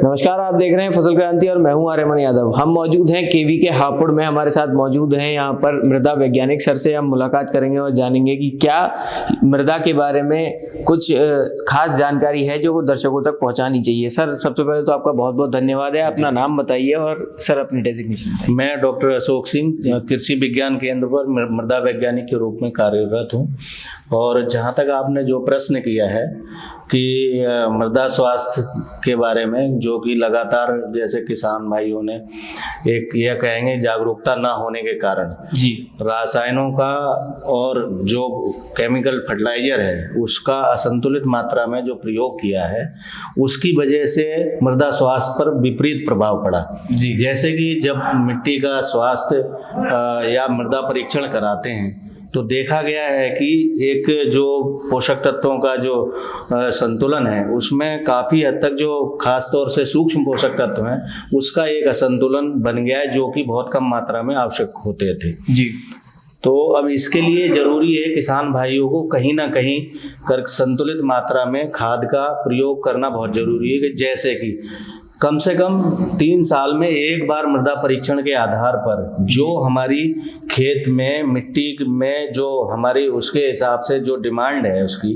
नमस्कार, आप देख रहे हैं फसल क्रांति और मैं हूं आर्यमन यादव। हम मौजूद हैं केवी के हापुड़ में। हमारे साथ मौजूद हैं यहाँ पर मृदा वैज्ञानिक सर से हम मुलाकात करेंगे और जानेंगे कि क्या मृदा के बारे में कुछ खास जानकारी है जो दर्शकों तक पहुँचानी चाहिए। सर, सबसे पहले तो आपका बहुत बहुत धन्यवाद है। अपना नाम बताइए और सर अपनी डेजिग्नेशन बताइए। मैं डॉक्टर अशोक सिंह कृषि विज्ञान केंद्र पर मृदा वैज्ञानिक के रूप में कार्यरत हूँ। और जहाँ तक आपने जो प्रश्न किया है कि मृदा स्वास्थ्य के बारे में, जो कि लगातार जैसे किसान भाइयों ने एक यह कहेंगे जागरूकता ना होने के कारण जी रासायनों का और जो केमिकल फर्टिलाइजर है उसका असंतुलित मात्रा में जो प्रयोग किया है, उसकी वजह से मृदा स्वास्थ्य पर विपरीत प्रभाव पड़ा। जी जैसे कि जब मिट्टी का स्वास्थ्य या मृदा परीक्षण कराते हैं तो देखा गया है कि एक जो पोषक तत्वों का जो संतुलन है उसमें काफ़ी हद तक जो खास तौर से सूक्ष्म पोषक तत्व हैं उसका एक असंतुलन बन गया है, जो कि बहुत कम मात्रा में आवश्यक होते थे। जी तो अब इसके लिए ज़रूरी है किसान भाइयों को कहीं ना कहीं संतुलित मात्रा में खाद का प्रयोग करना बहुत ज़रूरी है। कि जैसे कि कम से कम 3 साल में एक बार मृदा परीक्षण के आधार पर जो हमारी खेत में मिट्टी में जो हमारी उसके हिसाब से जो डिमांड है उसकी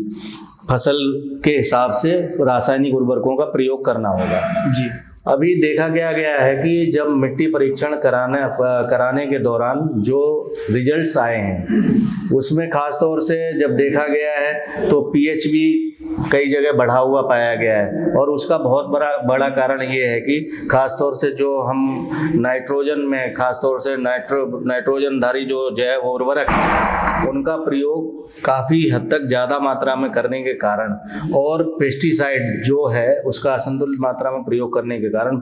फसल के हिसाब से रासायनिक उर्वरकों का प्रयोग करना होगा। जी अभी देखा गया है कि जब मिट्टी परीक्षण कराने के दौरान जो रिजल्ट्स आए हैं उसमें खास तौर से जब देखा गया है तो पीएच भी कई जगह बढ़ा हुआ पाया गया है। और उसका बहुत बड़ा कारण ये है कि खास तौर से जो हम नाइट्रोजन में खास तौर से नाइट्रोजनधारी जो जैव उर्वरक उनका प्रयोग काफ़ी हद तक ज़्यादा मात्रा में करने के कारण और पेस्टिसाइड जो है उसका असंतुलित मात्रा में प्रयोग करने के कारण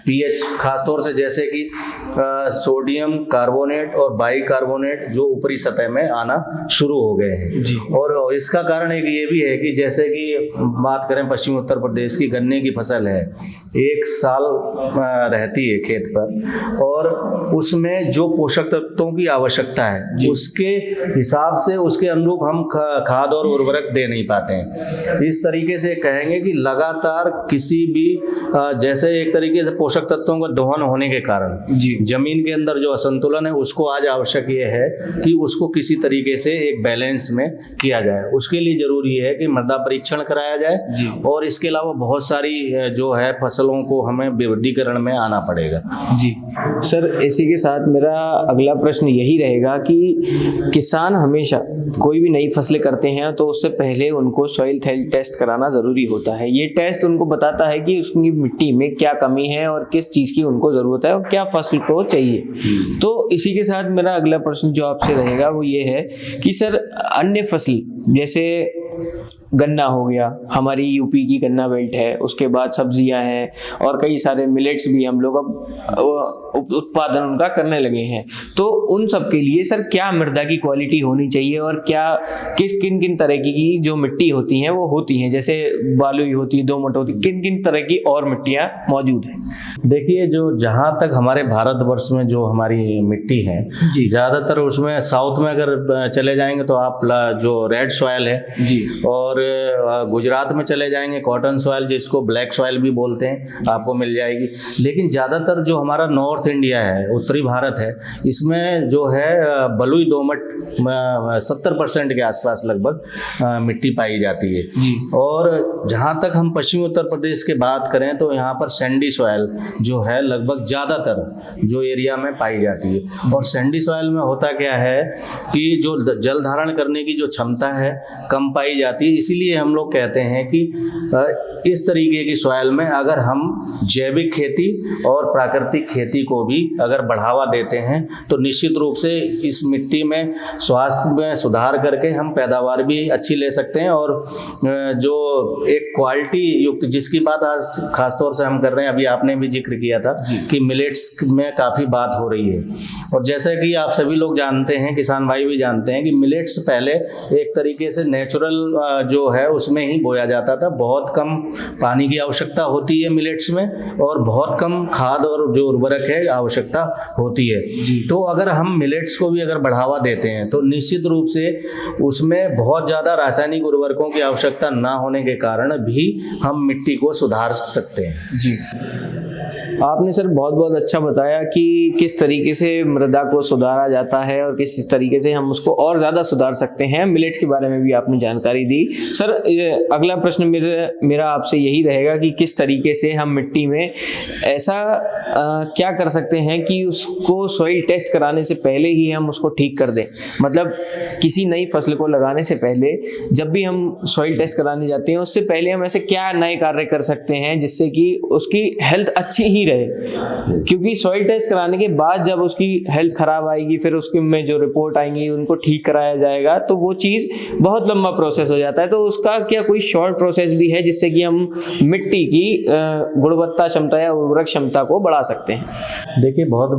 पीएच खास तौर से जैसे कि सोडियम कार्बोनेट और बाइकार्बोनेट जो ऊपरी सतह में आना शुरू हो गए हैं। जी और इसका कारण एक ये भी है कि जैसे कि बात करें पश्चिमी उत्तर प्रदेश की गन्ने की फसल है, 1 साल रहती है खेत पर और उसमें जो पोषक तत्वों की आवश्यकता है उसके हिसाब से उसके अनुरूप हम खाद और उर्वरक दे नहीं पाते हैं। इस तरीके से कहेंगे कि लगातार किसी भी जैसे एक तरीके से पोषक तत्वों का दोहन होने के कारण जमीन के अंदर जो असंतुलन है उसको आज आवश्यक ये है कि उसको किसी तरीके से एक बैलेंस में किया जाए। उसके लिए जरूरी है कि मृदा परीक्षण कराया जाए और इसके अलावा बहुत सारी जो है फसलों को हमें विविधीकरण में आना पड़ेगा। जी सर, इसी के साथ मेरा अगला प्रश्न यही रहेगा कि किसान हमेशा कोई भी नई फसलें करते हैं तो उससे पहले उनको सॉइल हेल्थ टेस्ट कराना ज़रूरी होता है। ये टेस्ट उनको बताता है कि उसकी मिट्टी में क्या कमी है और किस चीज़ की उनको ज़रूरत है और क्या फसल को चाहिए। तो इसी के साथ मेरा अगला प्रश्न जो आपसे रहेगा वो ये है कि सर, अन्य फसल जैसे गन्ना हो गया, हमारी यूपी की गन्ना बेल्ट है, उसके बाद सब्जियां हैं और कई सारे मिलेट्स भी हम लोग अब उत्पादन उनका करने लगे हैं। तो उन सब के लिए सर क्या मृदा की क्वालिटी होनी चाहिए और क्या किन किन तरह की जो मिट्टी होती हैं वो होती हैं, जैसे बालुई होती है, दोमट होती है, किन किन तरह की और मिट्टियाँ मौजूद हैं? देखिए, जो जहाँ तक हमारे भारतवर्ष में जो हमारी मिट्टी है ज़्यादातर उसमें साउथ में अगर चले जाएंगे तो आप जो रेड सॉयल है जी, और गुजरात में चले जाएंगे कॉटन सॉयल जिसको ब्लैक सॉयल भी बोलते हैं, आपको मिल जाएगी। लेकिन ज़्यादातर जो हमारा नॉर्थ इंडिया है, उत्तरी भारत है, इसमें जो है बलुई दोमट 70% के आसपास लगभग मिट्टी पाई जाती है जी। और जहाँ तक हम पश्चिमी उत्तर प्रदेश की बात करें तो यहाँ पर सैंडी सॉयल जो है लगभग ज़्यादातर जो एरिया में पाई जाती है। और सैंडी सॉयल में होता क्या है कि जो जल धारण करने की जो क्षमता है कम पाई जाती है। इसीलिए हम लोग कहते हैं कि इस तरीके की सॉयल में अगर हम जैविक खेती और प्राकृतिक खेती को भी अगर बढ़ावा देते हैं तो निश्चित रूप से इस मिट्टी में स्वास्थ्य में सुधार करके हम पैदावार भी अच्छी ले सकते हैं। और जो एक क्वालिटी युक्त जिसकी बात आज खास तौर से हम कर रहे हैं, अभी आपने भी जिक्र किया था कि मिलेट्स में काफ़ी बात हो रही है। और जैसे कि आप सभी लोग जानते हैं, किसान भाई भी जानते हैं कि मिलेट्स पहले एक तरीके से नेचुरल जो है उसमें ही बोया जाता था। बहुत कम पानी की आवश्यकता होती है मिलेट्स में, और बहुत कम खाद और जो उर्वरक है आवश्यकता होती है। तो अगर हम मिलेट्स को भी अगर बढ़ावा देते हैं तो निश्चित रूप से उसमें बहुत ज़्यादा रासायनिक उर्वरकों की आवश्यकता ना होने के कारण भी हम मिट्टी को सुधार सकते हैं। जी, आपने सर बहुत बहुत अच्छा बताया कि किस तरीके से मृदा को सुधारा जाता है और किस तरीके से हम उसको और ज़्यादा सुधार सकते हैं। मिलेट्स के बारे में भी आपने जानकारी दी। सर अगला प्रश्न मेरा आपसे यही रहेगा कि किस तरीके से हम मिट्टी में ऐसा क्या कर सकते हैं कि उसको सॉइल टेस्ट कराने से पहले ही हम उसको ठीक कर दें। मतलब किसी नई फसल को लगाने से पहले जब भी हम सॉइल टेस्ट कराने जाते हैं उससे पहले हम ऐसे क्या नए कार्य कर सकते हैं जिससे कि उसकी हेल्थ अच्छी ही रहे। क्योंकि सॉइल टेस्ट कराने के बाद जब उसकी हेल्थ खराब आएगी, फिर उसके में जो रिपोर्ट आएंगी उनको ठीक कराया जाएगा, तो वो चीज़ बहुत लंबा प्रोसेस हो जाता है। तो उसका क्या कोई शॉर्ट प्रोसेस भी है जिससे कि हम मिट्टी की गुणवत्ता क्षमता या उर्वरक क्षमता को बढ़ा सकते हैं? देखिए, बहुत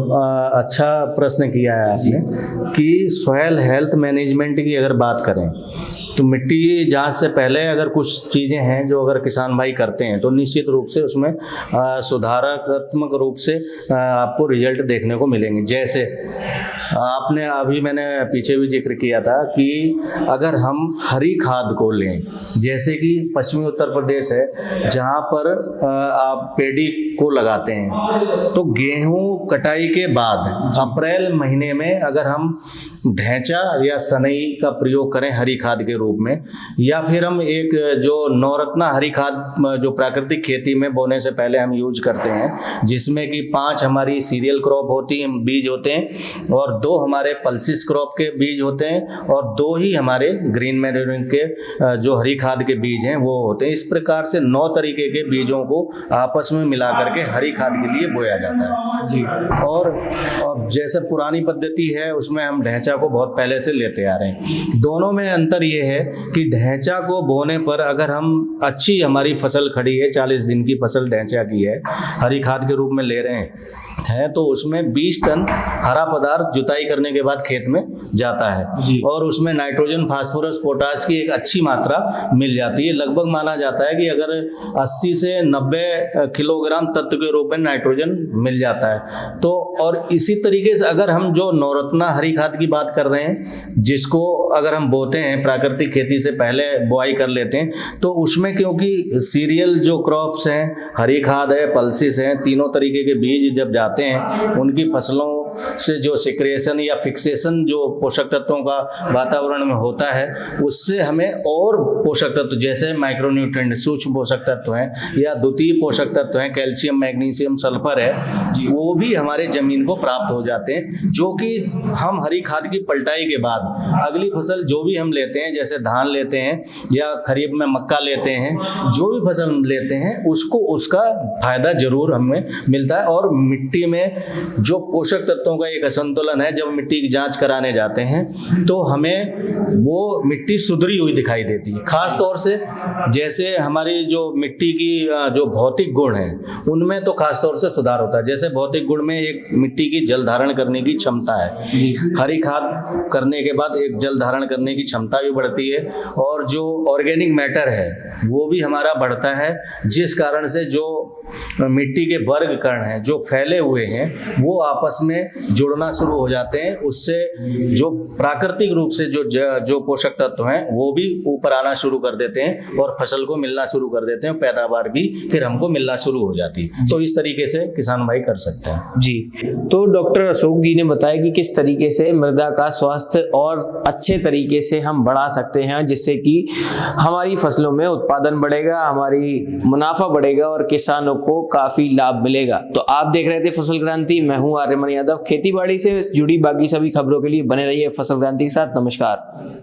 अच्छा प्रश्न किया है आपने कि सॉइल हेल्थ मैनेजमेंट की अगर बात करें तो मिट्टी जांच से पहले अगर कुछ चीज़ें हैं जो अगर किसान भाई करते हैं तो निश्चित रूप से उसमें सुधारात्मक रूप से आपको रिजल्ट देखने को मिलेंगे। जैसे आपने अभी मैंने पीछे भी जिक्र किया था कि अगर हम हरी खाद को लें, जैसे कि पश्चिमी उत्तर प्रदेश है जहाँ पर आप पेडी को लगाते हैं, तो गेहूँ कटाई के बाद अप्रैल महीने में अगर हम ढैंचा या सनई का प्रयोग करें हरी खाद के रूप में, या फिर हम एक जो नवरत्ना हरी खाद जो प्राकृतिक खेती में बोने से पहले हम यूज करते हैं, जिसमें कि 5 हमारी सीरियल क्रॉप होती हैं, बीज होते हैं, और 2 हमारे पल्सिस क्रॉप के बीज होते हैं, और 2 ही हमारे ग्रीन मैन्योरिंग के जो हरी खाद के बीज हैं वो होते हैं। इस प्रकार से 9 तरीके के बीजों को आपस में मिला करके हरी खाद के लिए बोया जाता है। जी, और जैसे पुरानी पद्धति है उसमें हम ढैंचा को बहुत पहले से लेते आ रहे हैं। दोनों में अंतर ये है कि ढैंचा को बोने पर अगर हम अच्छी हमारी फसल खड़ी है, 40 दिन की फसल ढैंचा की है, हरी खाद के रूप में ले रहे हैं तो उसमें 20 टन हरा पदार्थ जुताई करने के बाद खेत में जाता है, और उसमें नाइट्रोजन, फास्फोरस, पोटास की एक अच्छी मात्रा मिल जाती है। लगभग माना जाता है कि अगर 80 से 90 किलोग्राम तत्व के रूप में नाइट्रोजन मिल जाता है। तो और इसी तरीके से अगर हम जो नवरत्ना हरी खाद की बात कर रहे हैं, जिसको अगर हम बोते हैं प्राकृतिक खेती से पहले बुआई कर लेते हैं, तो उसमें क्योंकि सीरियल जो क्रॉप्स हैं, हरी खाद है, पल्सिस हैं, तीनों तरीके के बीज जब जाते हैं, उनकी फसलों से जो सिक्रेशन या फिक्सेशन जो पोषक तत्वों का वातावरण में होता है, उससे हमें और पोषक तत्व जैसे माइक्रोन्यूट्रिएंट सूक्ष्म पोषक तत्व हैं या द्वितीय पोषक तत्व हैं, कैल्शियम, मैग्नीशियम, सल्फर है, वो भी हमारे जमीन को प्राप्त हो जाते हैं, जो कि हम हरी खाद की पलटाई के बाद अगली फसल जो भी हम लेते हैं, जैसे धान लेते हैं या खरीफ में मक्का लेते हैं, जो भी फसल हम लेते हैं उसको उसका फायदा जरूर हमें मिलता है। और मिट्टी में जो पोषक तत्वों का एक असंतुलन है, जब मिट्टी की जांच कराने जाते हैं तो हमें वो मिट्टी सुधरी हुई दिखाई देती है। खास तौर से जैसे हमारी जो मिट्टी की जो भौतिक गुण है उनमें तो खास तौर से सुधार होता है। जैसे भौतिक गुण में एक मिट्टी की जल धारण करने की क्षमता है, हरी खाद करने के बाद एक जल धारण करने की क्षमता भी बढ़ती है, और जो ऑर्गेनिक मैटर है वो भी हमारा बढ़ता है, जिस कारण से जो मिट्टी के वर्ग कण हैं जो फैले हुए हैं वो आपस में जुड़ना शुरू हो जाते हैं। उससे जो प्राकृतिक रूप से जो पोषक तत्व हैं वो भी ऊपर आना शुरू कर देते हैं और फसल को मिलना शुरू कर देते हैं, पैदावार भी फिर हमको मिलना शुरू हो जाती है। तो इस तरीके से किसान भाई कर सकते हैं। जी, तो डॉक्टर अशोक जी ने बताया कि किस तरीके से मृदा का स्वास्थ्य और अच्छे तरीके से हम बढ़ा सकते हैं, जिससे कि हमारी फसलों में उत्पादन बढ़ेगा, हमारी मुनाफा बढ़ेगा और किसानों को काफी लाभ मिलेगा। तो आप देख रहे थे फसल क्रांति, मैं हूं आर्यमन यादव। खेती बाड़ी से जुड़ी बाकी सभी खबरों के लिए बने रहिए फसल क्रांति के साथ। नमस्कार।